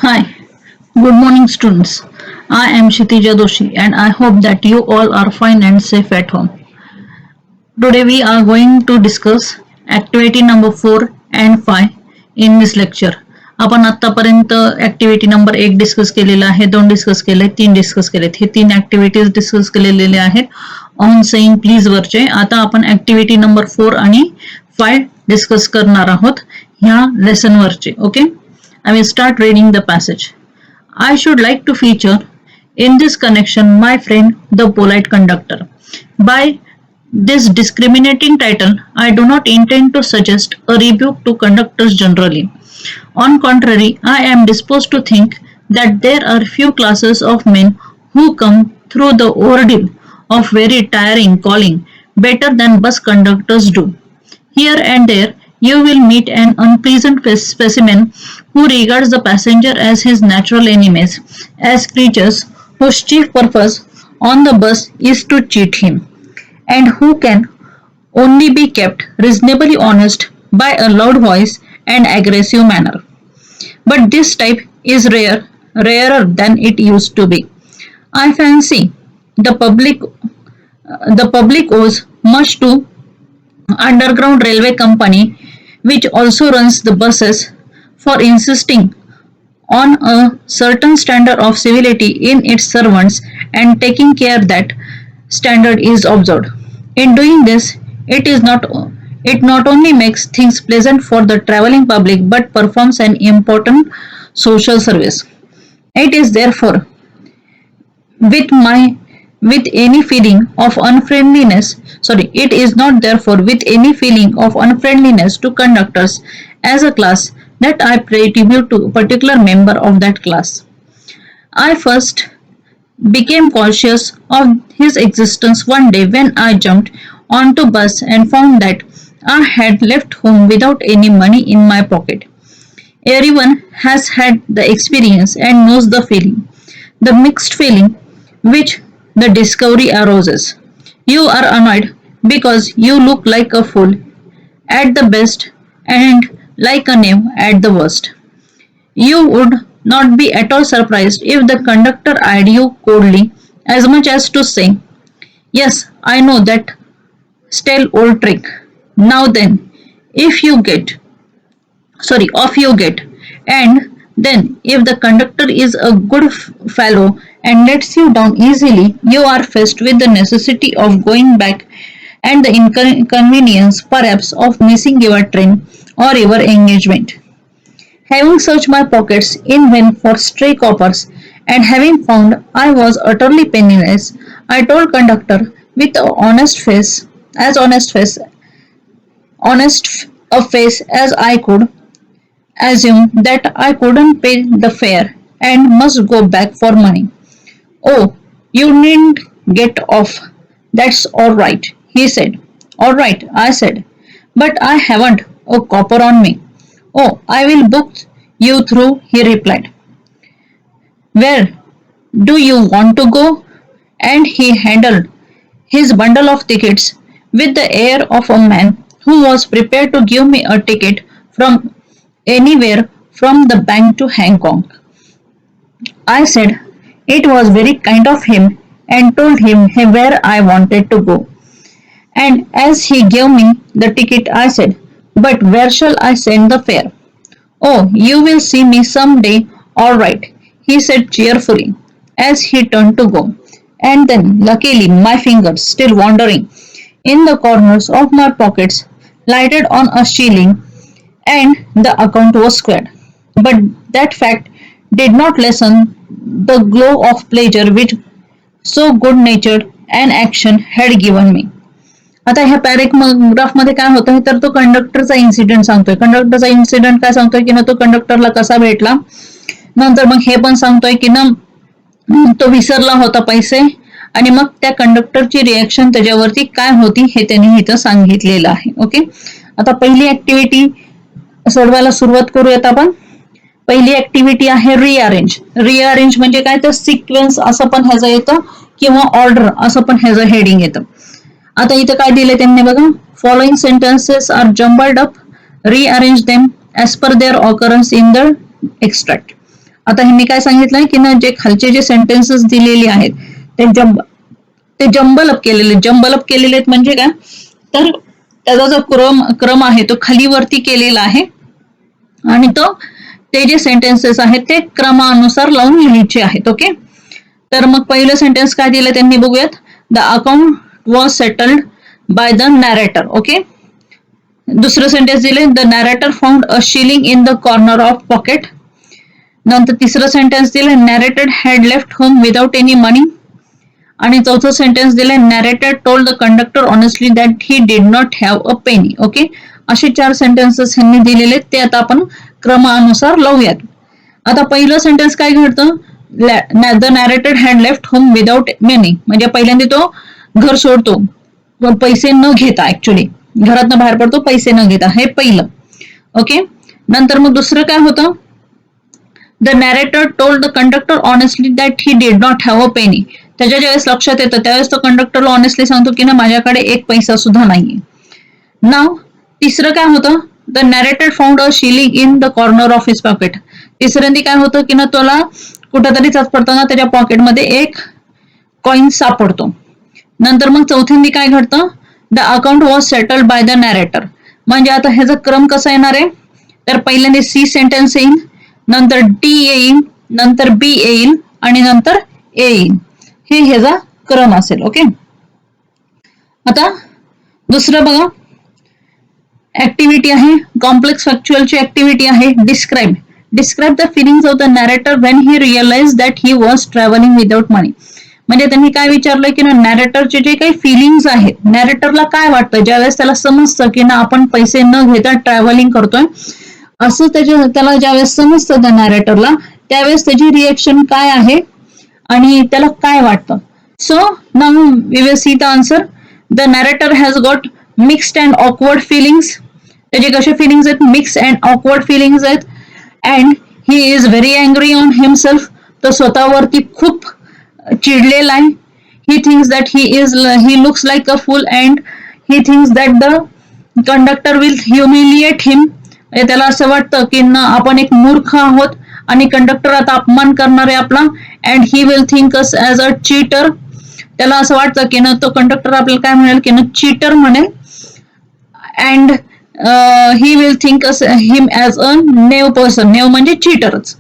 Hi, good morning students. I am Kshitija Doshi and I hope that you all are fine and safe at home. Today we are going to discuss activity number 4 and 5 in this lecture. आपण आतापर्यंत activity number 1 discuss केलेला आहे, 2 discuss केले, 3 discuss केलेत. हे 3 activities discuss केलेले आहेत on saying please वरचे. आता आपण ऍक्टिव्हिटी नंबर 4 आणि 5 डिस्कस करणार आहोत ह्या लेसन वरचे. Okay, I will start reading the passage. I should like to feature in this connection my friend the polite conductor. By this discriminating title, I do not intend to suggest a rebuke to conductors generally. On contrary, I am disposed to think that there are few classes of men who come through the ordeal of very tiring calling better than bus conductors do. Here and there, you will meet an unpleasant specimen who regards the passenger as his natural enemies, as creatures whose chief purpose on the bus is to cheat him, and who can only be kept reasonably honest by a loud voice and aggressive manner. But this type is rarer than it used to be. I fancy the public owes much to underground railway company which also runs the buses for insisting on a certain standard of civility in its servants and taking care that standard is observed. In doing this, it not only makes things pleasant for the traveling public but performs an important social service. It is therefore with my with any feeling of unfriendliness it is not therefore with any feeling of unfriendliness to conductors as a class that I pay tribute to a particular member of that class. I first became conscious of his existence one day when I jumped onto bus and found that I had left home without any money in my pocket. Everyone has had the experience and knows the mixed feeling which the discovery arouses. You are annoyed because you look like a fool at the best and like a knave at the worst. You would not be at all surprised if the conductor eyed you coldly as much as to say, "Yes, I know that stale old trick. Now then, if you get off you get." And then if the conductor is a good fellow and lets you down easily, you are faced with the necessity of going back and the inconvenience perhaps of missing your train or your engagement. Having searched my pockets in vain for stray coppers and having found I was utterly penniless, I told conductor with a honest a face as I could, assume that I couldn't pay the fare and must go back for money. "Oh, you needn't get off. That's all right," he said. "All right," I said, "but I haven't a copper on me." "Oh, I will book you through," he replied. "Where do you want to go?" And he handled his bundle of tickets with the air of a man who was prepared to give me a ticket from anywhere from the bank to Hong Kong. I said it was very kind of him and told him where I wanted to go. And as he gave me the ticket, I said, "But where shall I send the fare?" "Oh, you will see me some day, all right," he said cheerfully as he turned to go. And then, luckily, my fingers, still wandering in the corners of my pockets, lighted on a shilling and the account was squared. But that fact did not lessen the glow of pleasure which so good-natured an action had given me. आता ह्या paragraph मध्ये काय होतं तर तो कंडक्टरचा incident सांगतोय. कंडक्टरचा इन्सिडेंट काय सांगतोय की ना तो कंडक्टरला कसा भेटला, नंतर मग हे पण सांगतोय की ना तो विसरला होता पैसे आणि मग त्या कंडक्टरची रिएक्शन त्याच्यावरती काय होती हे त्यांनी इथं सांगितलेलं आहे. ओके, आता पहिली ऍक्टिव्हिटी सोडवायला सुरुवात करूयात आपण. पहिली ऍक्टिव्हिटी आहे रिअरेंज. रिअरेंज म्हणजे काय तर सिक्वेन्स असं पण ह्याचं येतं किंवा ऑर्डर असं पण ह्याचं हेडिंग येतं. आता इथं काय दिलंय त्यांनी बघा, following sentences are jumbled up, rearrange them as per their occurrence in the extract. आता ह्यांनी काय सांगितलंय की ना जे खालचे जे सेंटेन्सेस दिलेले आहेत ते जंबल अप केलेले आहेत म्हणजे काय, तर त्याचा जो क्रम आहे तो खाली वरती केलेला आहे आणि ते जे सेंटेन्सेस आहेत ते क्रमानुसार लावून लिहायचे आहेत. ओके, तर मग पहिलं सेंटेन्स काय दिलं त्यांनी बघूयात. The account was settled by the narrator. Okay, दुसरं सेंटेन्स दिले the narrator found a shilling in the corner of pocket. नंतर तिसरं सेंटेन्स दिले narrated had left home without any money. आणि चौथं सेंटेन्स दिले narrator told the conductor honestly that he did not have a penny. Okay, असे 4 sentences ह्यांनी दिलेले ते आता आपण क्रमानुसार लावूयात. आता पहिलं सेंटेन्स काय घडतं, the narrated had left home without money, म्हणजे पहिल्यांदा तो घर सोडतो पैसे न घेता, ऍक्च्युली घरातनं बाहेर पडतो पैसे न घेता, हे पहिलं. ओके, नंतर मग दुसरं काय होतं, the narrator told the conductor honestly that he did not have a penny. त्याच्या ज्यावेळेस लक्षात येतं त्यावेळेस तो कंडक्टरला ऑनेस्टली सांगतो की ना माझ्याकडे एक पैसा सुद्धा नाहीये. नाव तिसरं काय होतं, the narrator found a shilling in the corner of his pocket. तिसऱ्यांदी काय होतं की ना त्याला कुठेतरी पडताना त्याच्या पॉकेटमध्ये एक कॉइन सापडतो. नंतर मग चौथ्यांदी काय घडतं, the account was settled by the narrator. म्हणजे आता ह्याचा क्रम कसा येणार आहे, तर पहिल्यांदा सी सेंटेन्स येईल, नंतर डी येईल, नंतर बी येईल आणि नंतर ए येईल. हे ह्याचा क्रम असेल. ओके, आता दुसरं बघा, ऍक्टिव्हिटी आहे कॉम्प्लेक्स फॅक्च्युअलची ऍक्टिव्हिटी आहे. Describe the feelings of the narrator when he realize that he was travelling without money. म्हणजे त्यांनी काय विचारलंय की ना नॅरेटरचे जे काही फिलिंग्स आहेत, नॅरेटरला काय वाटतं ज्यावेळेस त्याला समजतं की ना आपण पैसे न घेता ट्रॅव्हलिंग करतोय, असं त्याला ज्यावेळेस समजतं त्या नॅरेटरला त्यावेळेस त्याची रिएक्शन काय आहे आणि त्याला काय वाटतं. So now we will see the answer. The narrator has got mixed and awkward feelings. त्याचे कसे फिलिंग्स आहेत, मिक्स अँड ऑकवर्ड फिलिंग्स आहेत. And he is very angry on himself. तो स्वतःवरती खूप चिडलेला आहे. He thinks that he looks like a fool and he thinks that the conductor will humiliate him. त्याला असं वाटतं की ना आपण एक मूर्ख आहोत आणि कंडक्टर आता अपमान करणार आहे आपला. And he will think us as a cheater. त्याला असं वाटतं की ना तो कंडक्टर आपल्याला काय म्हणेल की ना चीटर म्हणेल. And he will think us him as a naive person. Naive म्हणजे चीटरच.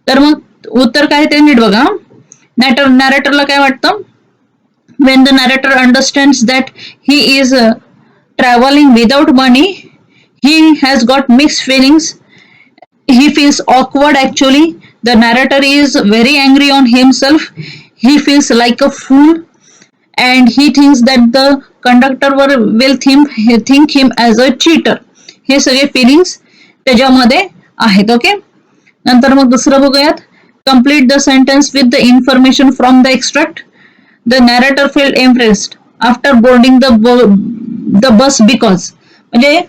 तर मग उत्तर काय ते नीट बघा. नॅरेटरला काय वाटतं, when the narrator understands that he is traveling without money, he has got mixed feelings. He feels awkward actually. The narrator is very angry on himself. He feels like a fool and he thinks that the conductor will think him as a cheater. हे सगळे feelings त्याच्यामध्ये आहेत. Okay, नंतर मग दुसरं बघूयात. Complete the sentence with the information from the extract. The narrator felt impressed after boarding the bus because. म्हणजे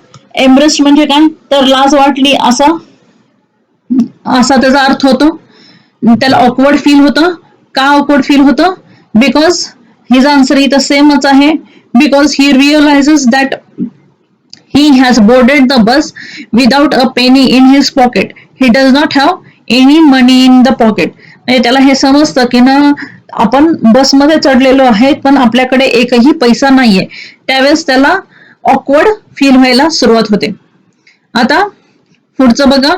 एम्प्रेस्ड म्हणजे काय, तर लाज वाटली असा त्याचा अर्थ होतो. त्याला ऑकवर्ड फील होतं. का ऑकवर्ड फील होतं, बिकॉज हिज आन्सर इथं सेमच आहे. Because he realizes that he has boarded the bus without a penny in his pocket. He does not have any money in the pocket. म्हणजे त्याला हे समजतं की ना आपण बसमध्ये चढलेलो आहे पण आपल्याकडे एकही पैसा नाहीये. त्यावेळेस त्याला ऑकवर्ड फील व्हायला सुरुवात होते. आता पुढचं बघा.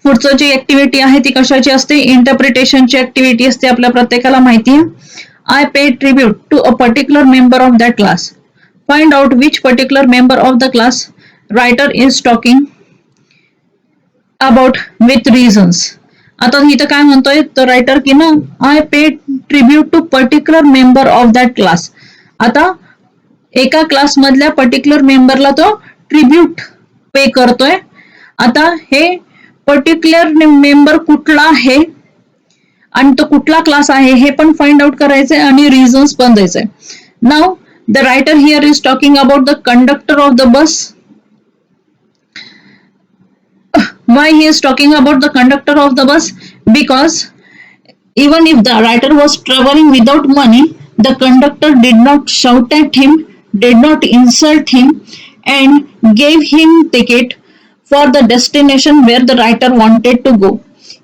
पुढचं जी ऍक्टिव्हिटी आहे ती कशाची असते, इंटरप्रिटेशनची ऍक्टिव्हिटी असते. आपल्या प्रत्येकाला माहिती आहे. I pay tribute to a particular member of that class. Find out which particular member of the class writer is talking about with reasons. आता इथं काय म्हणतोय तो रायटर की ना I pay tribute to particular member of that class. आता एका class मधल्या पर्टिक्युलर मेंबरला तो ट्रिब्यूट पे करतोय. आता हे पर्टिक्युलर मेंबर कुठला आहे आणि तो कुठला क्लास आहे हे पण फाइंड आउट करायचंय आणि रिझन्स पण द्यायचंय. नाव the writer here is talking about the conductor of the bus. Why he is talking about the conductor of the bus? Because even if the writer was traveling without money, the conductor did not shout at him, did not insult him, and gave him ticket for the destination where the writer wanted to go.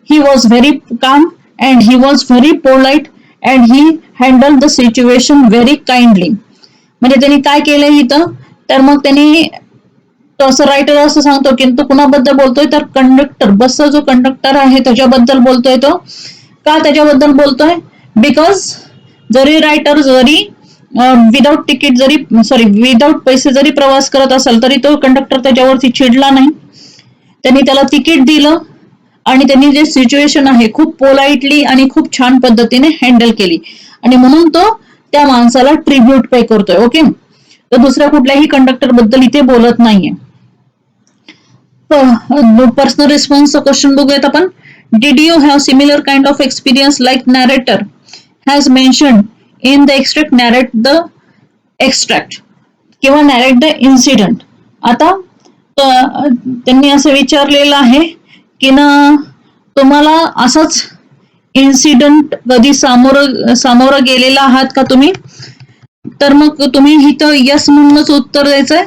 he was very calm and he was very polite and he handled the situation very kindly. म्हणजे त्यांनी काय केलंय इथं, तर मग त्यांनी तो असं रायटर असं सांगतो की तो कुणाबद्दल बोलतोय, तर कंडक्टर, बसचा जो कंडक्टर आहे त्याच्याबद्दल बोलतोय तो. का त्याच्याबद्दल बोलतोय? बिकॉज जरी रायटर जरी विदाउट तिकीट जरी विदाउट पैसे जरी प्रवास करत असेल तरी तो कंडक्टर त्याच्यावरती चिडला नाही. त्यांनी त्याला तिकीट दिलं आणि त्यांनी जे सिच्युएशन आहे खूप पोलाइटली आणि खूप छान पद्धतीने हँडल केली आणि म्हणून तो त्या माणसाला ट्रिब्यूट पे करतोय. ओके, तर दुसऱ्या कुठल्याही कंडक्टर बद्दल इथे बोलत नाहीये. पर्सनल रिस्पॉन्सचा क्वेश्चन बघूयात आपण. Did you have similar kind of experience like narrator has mention in the extract narrate the extract किंवा नॅरेट द इन्सिडेंट. आता त्यांनी असं विचारलेलं आहे की ना तुम्हाला असंच इन्सिडेंट कधी सामोरं गेलेला आहात का तुम्ही, तर मग तुम्ही इथं यस म्हणूनच उत्तर द्यायचंय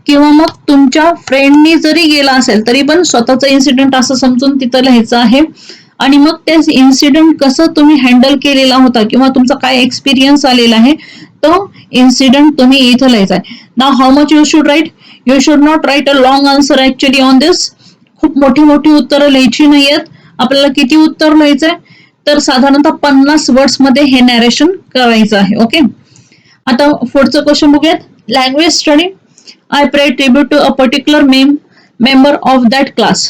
किंवा मग तुमच्या फ्रेंडनी जरी गेला असेल तरी पण स्वतःचा इन्सिडेंट असं समजून तिथं लिहायचं आहे आणि मग ते इन्सिडेंट कसं तुम्ही हँडल केलेला होता किंवा तुमचा काय एक्सपिरियन्स आलेला आहे तो इन्सिडेंट तुम्ही इथं लिहायचा आहे. Now how much you should write, you should not write a long answer actually on this. खूप मोठी मोठी उत्तरं लिहायची नाहीयेत. आपल्याला किती उत्तर लिहायचंय, तर साधारणतः 50 वर्ड्स मध्ये हे नॅरेशन करायचं आहे. ओके, आता पुढचं क्वेश्चन बघूयात. Language study. I pay tribute to a particular member of that class.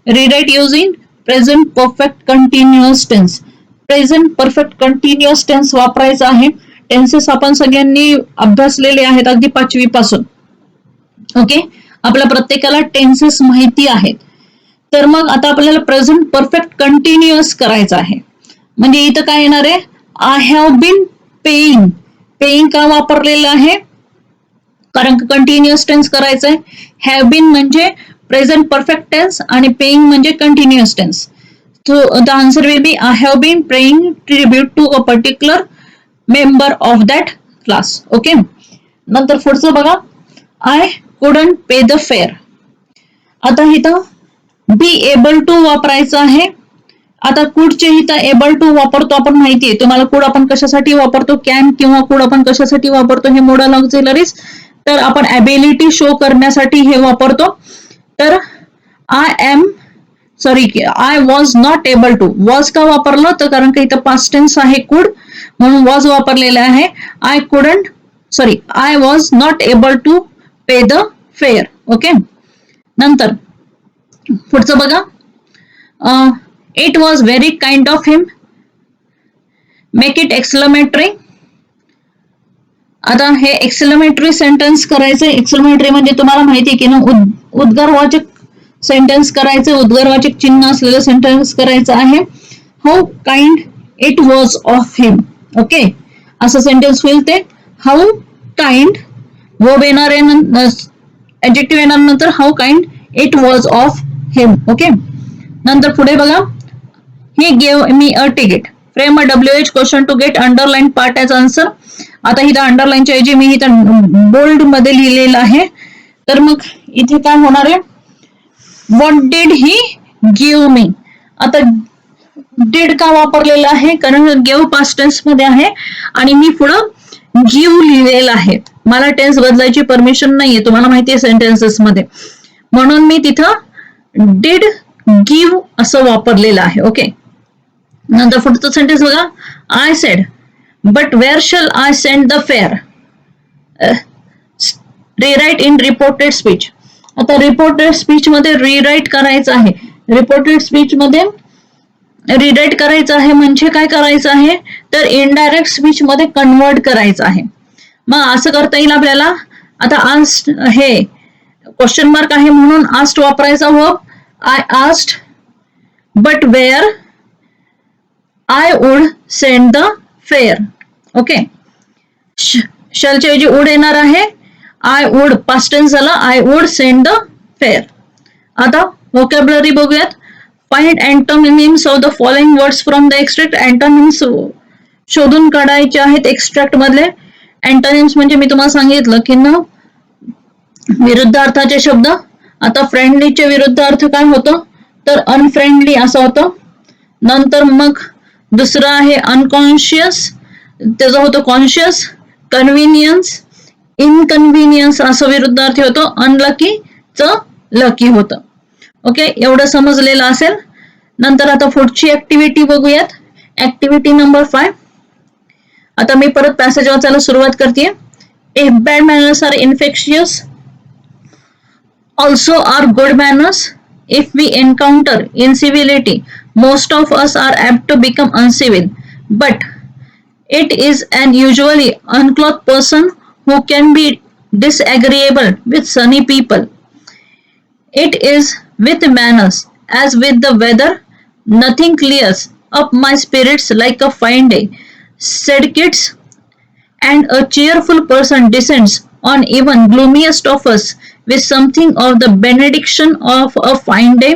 Rewrite using present perfect continuous tense. Present perfect continuous tense वापरायचा आहे. टेन्सेस आपण सगळ्यांनी अभ्यासलेले आहेत अगदी 5वी पासून. ओके, आपल्या प्रत्येकाला टेन्सेस माहिती आहेत. तर मग आता आपल्याला प्रेझेंट परफेक्ट कंटिन्युअस करायचं आहे. म्हणजे इथं काय येणार आहे, I have been paying. Paying का वापरलेलं आहे, कारण कंटिन्युअस टेन्स करायचंय. हॅव बीन म्हणजे प्रेझेंट परफेक्ट टेन्स आणि पेईंग म्हणजे continuous tense. So the answer will be I have been paying tribute to a particular member of that class. Okay, नंतर पुढचं बघा. I couldn't pay the fare. आता इथं be able to वापरायचं आहे. आता कुडचे इथं एबल टू वापरतो आपण माहितीये तुम्हाला. कुड आपण कशासाठी वापरतो, कॅन किंवा कुड आपण कशासाठी वापरतो, हे मोडल ऑक्झिलरीज. तर आपण ॲबिलिटी शो करण्यासाठी हे वापरतो. तर I was not able to. Was का वापरलं, तर कारण का इथं पास्ट टेन्स आहे कुड म्हणून वॉज वापरलेलं आहे. I was not able to pay the fare. Okay, नंतर पुढचं बघा. It was very kind of him. Make it exclamatory. आता हे एक्सक्लेमेटरी सेंटेन्स करायचं. एक्सक्लेमेटरी म्हणजे तुम्हाला माहिती आहे की ना उद्गारवाचक सेंटेन्स करायचं, उद्गारवाचक चिन्ह असलेलं सेंटेन्स करायचं आहे. How kind it was of him. Okay, असं सेंटेन्स होईल ते. हाऊ काइंड वर्ब येणार आहे, ऍडजेक्टिव्ह येणार नंतर how kind it was of him. Okay, नंतर पुढे बघा. He gave me a ticket. Frame a WH question to get underline part as answer. आता इथं अंडरलाईनच्या ऐवजी मी इथं बोल्ड मध्ये लिहिलेलं आहे. तर मग इथे काय होणार आहे, what did he give me. आता डिड का वापरलेलं आहे, कारण गिव्ह पास्ट टेन्स मध्ये आहे आणि मी पुढं गिव्ह लिहिलेलं आहे. मला टेन्स बदलायची परमिशन नाहीये, तुम्हाला माहिती आहे सेंटेन्सेस मध्ये, म्हणून मी तिथं डिड गिव्ह असं वापरलेलं आहे. ओके, नंतर पुढचं सेंटेन्स बघा. I said but where shall I send the fair. Rewrite in reported speech. आता रिपोर्टेड स्पीच मध्ये रिराईट करायचं आहे. रिपोर्टेड स्पीच मध्ये रिराईट करायचं आहे म्हणजे काय करायचं आहे, तर इनडायरेक्ट स्पीच मध्ये कन्वर्ट करायचं आहे. मग असं करता येईल आपल्याला. आता आस्ट हे क्वेश्चन मार्क आहे म्हणून आस्ट वापरायचा verb. I asked but where I would send the fare. Okay, शलच्या ऐवजी वुड येणार आहे. आय वुड पास्ट टेन्स झाला, I would send the fare. आता व्होकॅब्युलरी बघूयात. Find antonyms of the following words from the extract. Antonyms शोधून काढायचे आहेत एक्स्ट्रॅक्ट मधले. अँटोनिम्स म्हणजे मी तुम्हाला सांगितलं की ना विरुद्ध अर्थाचे शब्द. आता फ्रेंडलीचे विरुद्ध अर्थ काय होतं, तर अनफ्रेंडली असं होतं. नंतर मग दुसरं आहे अनकॉन्शियस, त्याचा होतो कॉन्शियस. कन्व्हिनियन्स, इनकन्व्हिनियन्स असं विरुद्धार्थी होतो. अनलकीचं लकी होतं. ओके, एवढं समजलेलं असेल. नंतर आता पुढची ऍक्टिव्हिटी बघूयात. Activity number 5. आता मी परत पॅसेज वाचायला सुरुवात करते. If bad manners are infectious, also are good manners. If we encounter incivility, most of us are apt to become uncivil, but it is an usually unclothed person who can be disagreeable with sunny people. It is with manners as with the weather, nothing clears up my spirits like a fine day, said kids, and a cheerful person descends on even gloomiest of us with something of the benediction of a fine day.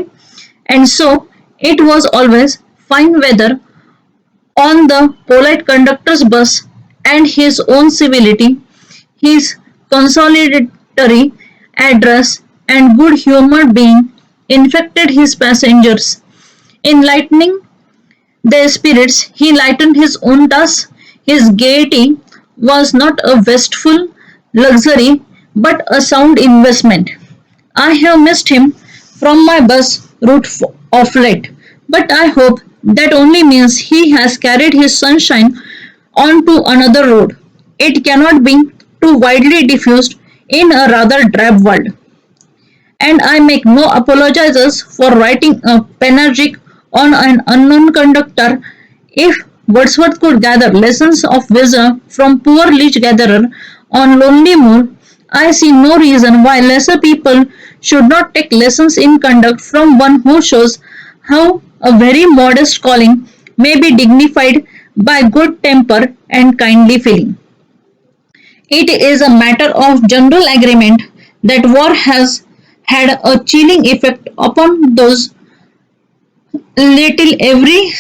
And so it was always fine weather on the polite conductor's bus, and his own civility, his consolatory address, and good humored being infected his passengers. Enlightening their spirits, he lightened his own task. His gaiety was not a wasteful luxury but a sound investment. I have missed him from my bus route of late, but I hope that only means he has carried his sunshine on to another road. It cannot be too widely diffused in a rather drab world. And I make no apologizes for writing a panegyric on an unknown conductor. If Wordsworth could gather lessons of wisdom from poor leech gatherer on lonely moor, I see no reason why lesser people should not take lessons in conduct from one who shows how a very modest calling may be dignified by good temper and kindly feeling. It is a matter of general agreement that war has had a chilling effect upon those little every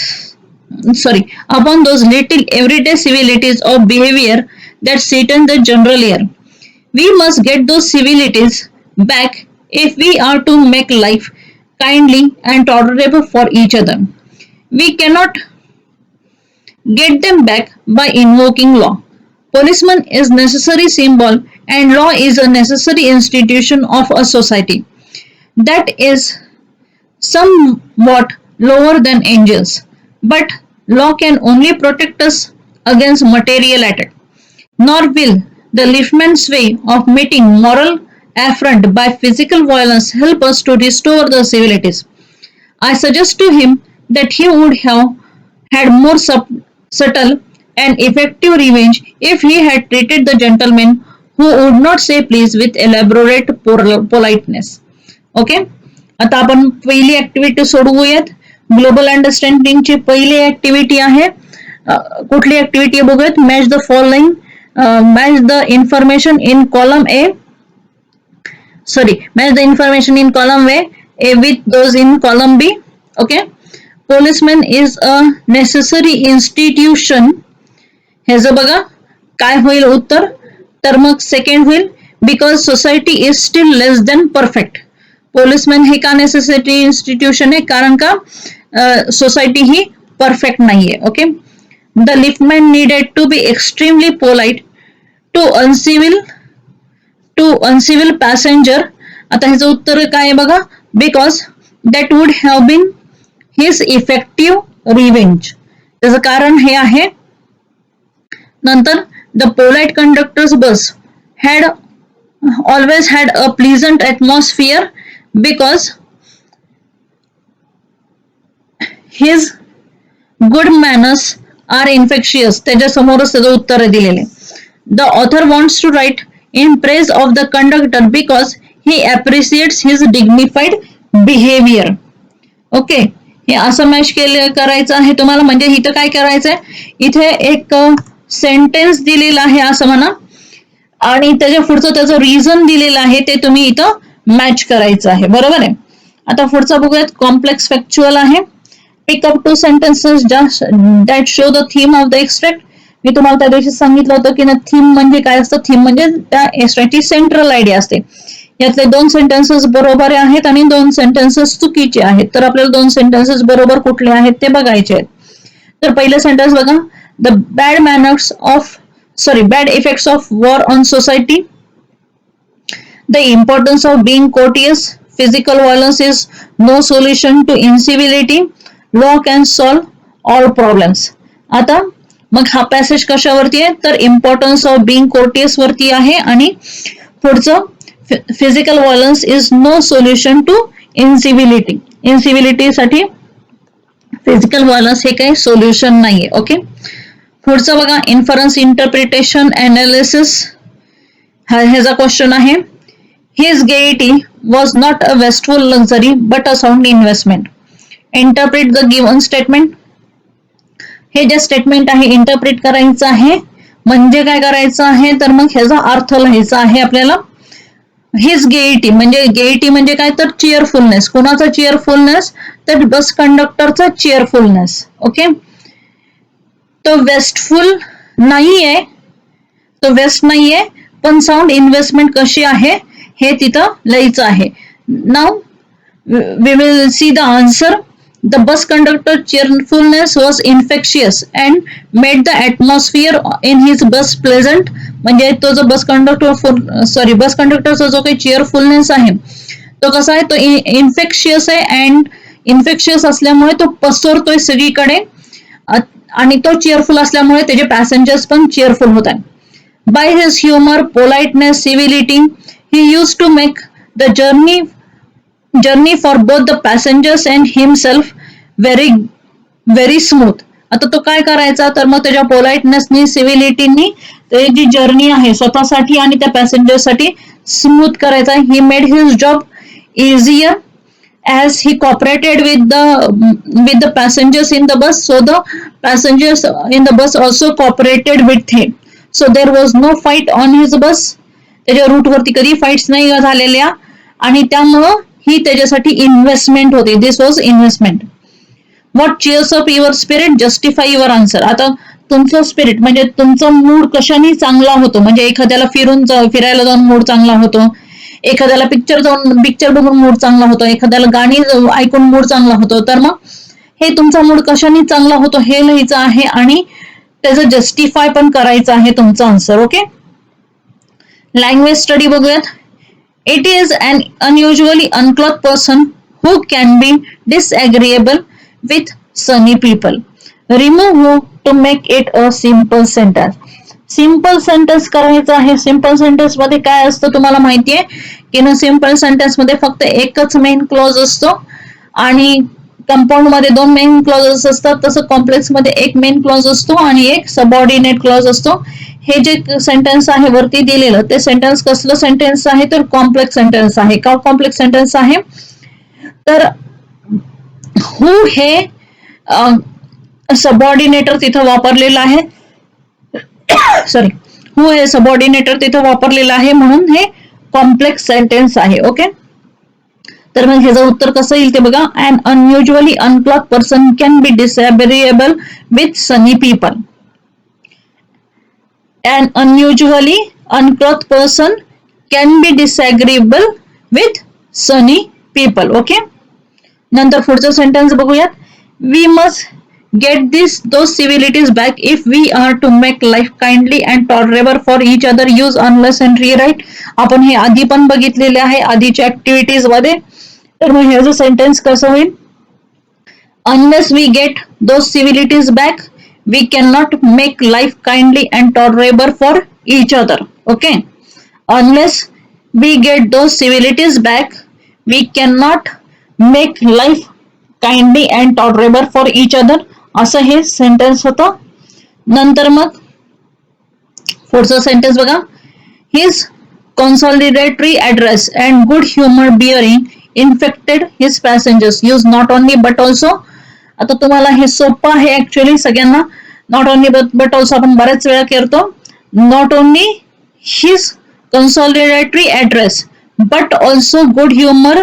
upon those little everyday civilities of behavior that sweeten the general air. We must get those civilities back if we are to make life kindly and tolerable for each other. We cannot get them back by invoking law. Policeman is necessary symbol and law is a necessary institution of a society. That is somewhat lower than angels. But law can only protect us against material attack. Nor will the liftman's way of meeting moral affront by physical violence help us to restore the civilities. I suggest to him that he would have had more subtle and effective revenge if he had treated the gentleman who would not say please with elaborate politeness. Okay, आता आपण पहिली activity सोडवूयात. Global अंडरस्टँडिंगची पहिली activity आहे. कुठली activity बघूयात. Match the following, match the information in column A, match the information in column A with those in column B. Okay, policeman is a necessary institution. हे जर बघा काय होईल उत्तर, तर मग सेकंड होईल because society is still less than perfect. Policeman हे का नेसेसरी इन्स्टिट्यूशन आहे, कारण का सोसायटी ही परफेक्ट नाहीये. Okay, the liftman needed to be extremely polite to uncivil passenger. आता ह्याचं उत्तर काय आहे बघा, because that would have been his effective revenge. त्याचं कारण हे आहे. नंतर the polite conductor's bus had always had a pleasant atmosphere because his good manners are infectious. त्याच्या समोरच त्याचं उत्तर दिलेले. The author wants to write in praise of the conductor because he appreciates his dignified behavior. Okay, हे असं match करायचं आहे तुम्हाला. म्हणजे इथं काय करायचंय, इथे एक सेंटेन्स दिलेला आहे असं म्हणा, आणि त्याच्या पुढचं त्याचं रिझन दिलेलं आहे, ते तुम्ही इथं मॅच करायचं आहे. बरोबर आहे. आता पुढचा बघूयात. कॉम्प्लेक्स फॅक्च्युअल आहे. Pick up two sentences that show the theme of the extract. मी तुम्हाला त्या दिवशी सांगितलं होतं की ना, थीम म्हणजे काय असतं. थीम म्हणजे त्या एक्स्ट्रॅक्टची सेंट्रल आयडिया असते. यातले 2 सेंटेन्सेस बरोबर आहेत आणि 2 सेंटेन्सेस चुकीचे आहेत. तर आपल्याला 2 सेंटेन्सेस बरोबर कुठले आहेत ते बघायचे आहेत. तर पहिलं सेंटेन्स बघा, the bad effects of war on society. The importance of being courteous. Physical violence is no solution to incivility. Law can solve all problems. आता मग हा पॅसेज कशावरती आहे तर इम्पॉर्टन्स ऑफ बिंग कोर्टियस वरती आहे आणि पुढचं physical violence is no solution to incivility. इन्सिव्हिलिटीसाठी फिजिकल व्हायलन्स हे काही सोल्युशन नाहीये. ओके, पुढचं बघा, इन्फरन्स इंटरप्रिटेशन अनालिसिस. ह्याचा क्वेश्चन आहे, His gaiety was not a wasteful luxury but a sound investment. Interpret the given statement. हे जे स्टेटमेंट आहे इंटरप्रिट करायचं आहे. म्हणजे काय करायचं आहे तर मग ह्याचा अर्थ लिहायचा आहे आपल्याला. हिज गेइटी म्हणजे काय तर चिअरफुलनेस. कोणाचा चिअरफुलनेस तर बस कंडक्टरचा चिअरफुलनेस. ओके, तो वेस्टफुल नाहीये, तो वेस्ट नाहीये, पण साऊंड इन्व्हेस्टमेंट कशी आहे हे तिथं लिहायचं आहे. Now we will see the answer. The bus conductor cheerfulness was infectious and made the atmosphere in his bus pleasant. म्हणजे तो जो बस कंडक्टरचा जो काही cheerfulness आहे तो कसा आहे, तो इन्फेक्शियस आहे अँड इन्फेक्शियस असल्यामुळे तो पसरतोय सगळीकडे आणि तो चिअरफुल असल्यामुळे त्याचे पॅसेंजर्स पण चिअरफुल होत आहेत. By his humour, politeness, civility he used to make the journey for both the passengers and himself very smooth. आता तो काय करायचा तर मग त्याच्या पोलाइटनेसनी, सिव्हिलिटीनी जी जर्नी आहे स्वतःसाठी आणि त्या पॅसेंजरसाठी स्मूथ करायचा. He made his job easier as he cooperated with the passengers in the bus, so the passengers in the bus also cooperated with him, so there was no fight on his bus. त्याच्या रूटवरती कधी fights नाही झालेल्या आणि त्यामुळं ही त्याच्यासाठी investment होती. This was investment. What cheers up your spirit, justify your answer. आता तुमचं स्पिरिट म्हणजे तुमचा मूड कशाने चांगला होतो. म्हणजे एखाद्याला फिरायला जाऊन मूड चांगला होतो, एखाद्याला पिक्चर बघून मूड चांगला होतो, एखाद्याला गाणी ऐकून मूड चांगला होतो. तर मग हे तुमचा मूड कशाने चांगला होतो हे लिहायचं आहे आणि त्याचं जस्टिफाय पण करायचं आहे तुमचं आन्सर. ओके, लँग्वेज स्टडी बघूयात. It is an unusually uncouth person who can be disagreeable with sunny people. Remove who to make it a simple sentence. Simple sentence करायचं आहे. सिम्पल सेंटेन्स मध्ये काय असतं तुम्हाला माहितीये की ना, सिम्पल सेंटेन्स मध्ये फक्त एकच मेन क्लॉज असतो आणि कंपाऊंड मध्ये 2 मेन क्लॉजेस असतात. तसं कॉम्प्लेक्स मध्ये एक मेन क्लॉज असतो आणि एक सबऑर्डिनेट क्लॉज असतो. हे जे सेंटेन्स आहे वरती दिलेलं ते सेंटेन्स कसलं सेंटेन्स आहे तर कॉम्प्लेक्स सेंटेन्स आहे. का कॉम्प्लेक्स सेंटेन्स आहे तर हू हे सबऑर्डिनेटर तिथं वापरलेलं आहे. हू हे सबऑर्डिनेटर तिथं वापरलेलं आहे म्हणून हे कॉम्प्लेक्स सेंटेन्स आहे. ओके, तर मग ह्याचं उत्तर कसं येईल ते बघा. An unusually uncouth person can be disagreeable with sunny people. An unusually unclothed person can be disagreeable with sunny people. Okay, नंतर पुढचं सेंटेन्स बघूयात. We must get those civilities back if we are to make life kindly and tolerable for each other. Use unless and rewrite. आपण हे आधी पण बघितलेले आहे आधीच्या ऍक्टिव्हिटीज मध्ये. तर मग हे जो सेंटेन्स कसं होईल, unless we get those civilities back we cannot make life kindly and tolerable for each other. Okay, unless we get those civilities back we cannot make life kindly and tolerable for each other. असं हे sentence होतं. नंतर मग पुढचं sentence बघा. His consolidatory address and good humor bearing infected his passengers. Use not only but also. आता तुम्हाला हे सोपं आहे ऍक्च्युअली सगळ्यांना. नॉट ओनली बट ऑल्सो आपण बऱ्याच वेळा करतो. Not only his consolidatory address but also good humour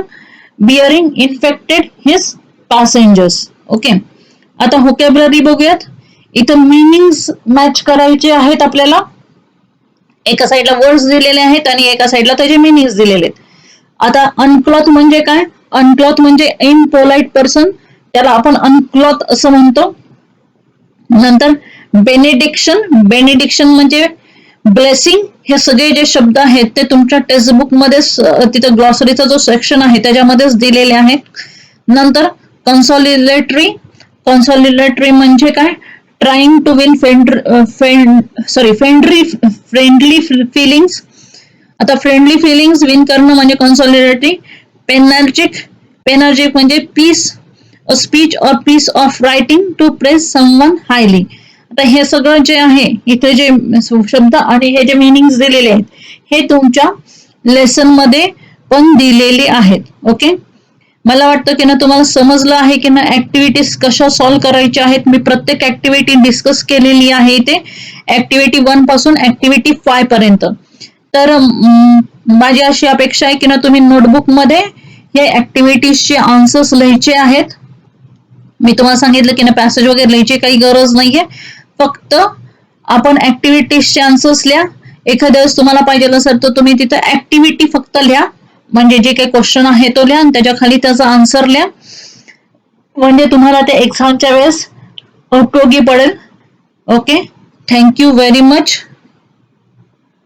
bearing infected his passengers. Okay, आता व्होकॅब्युलरी बघूयात. इथं मिनिंग्स मॅच करायचे आहेत आपल्याला. एका साईडला वर्ड्स दिलेले आहेत आणि एका साईडला त्याचे मिनिंग्स दिलेले आहेत. आता अनक्लॉथ म्हणजे काय? अनक्लॉथ म्हणजे इनपोलाइट पर्सन, त्याला आपण अनक्लॉथ असं म्हणतो. नंतर बेनेडिक्शन, बेनेडिक्शन म्हणजे ब्लेसिंग. हे सगळे जे शब्द आहेत ते तुमच्या टेक्स्टबुक मध्ये तिथे ग्लॉसरीचा जो सेक्शन आहे त्याच्यामध्येच दिलेले आहेत. नंतर कन्सॉलिडेटरी, कन्सॉलिडेटरी म्हणजे काय? Trying to win friendly feelings. आता फ्रेंडली फिलिंग्स विन करणं म्हणजे कन्सॉलिडेटरी. पेनर्जिक, पेनर्जिक म्हणजे piece, a speech or piece of writing to praise someone highly. आता हे सगळं जे आहे इथे जे शब्द आणि हे जे मिनिंग्स दिलेले आहेत हे तुमच्या लेसन मध्ये पण दिलेले आहेत. ओके, मला वाटतं की ना तुम्हाला समजलं आहे की ना ऍक्टिव्हिटीज कशा सॉल्व्ह करायच्या आहेत. मी प्रत्येक ऍक्टिव्हिटी डिस्कस केलेली आहे इथे, ऍक्टिव्हिटी 1 पासून ऍक्टिव्हिटी 5 पर्यंत. तर माझी अशी अपेक्षा आहे की ना तुम्ही नोटबुक मध्ये हे ऍक्टिव्हिटीजचे आन्सर्स लिहायचे आहेत. मी तुम्हाला सांगितलं की ना पॅसेज वगैरे लिहायची काही गरज नाहीये, फक्त आपण ऍक्टिव्हिटीजचे आन्सर्स लिहा. एखाद्या वेळेस तुम्हाला पाहिजे असेल तर तुम्ही तिथं ऍक्टिव्हिटी फक्त लिहा, म्हणजे जे काही क्वेश्चन आहे तो लिहा आणि त्याच्या खाली त्याचा आन्सर लिहा, म्हणजे तुम्हाला ते एक्झामच्या वेळेस उपयोगी पडेल. Okay, thank you very much.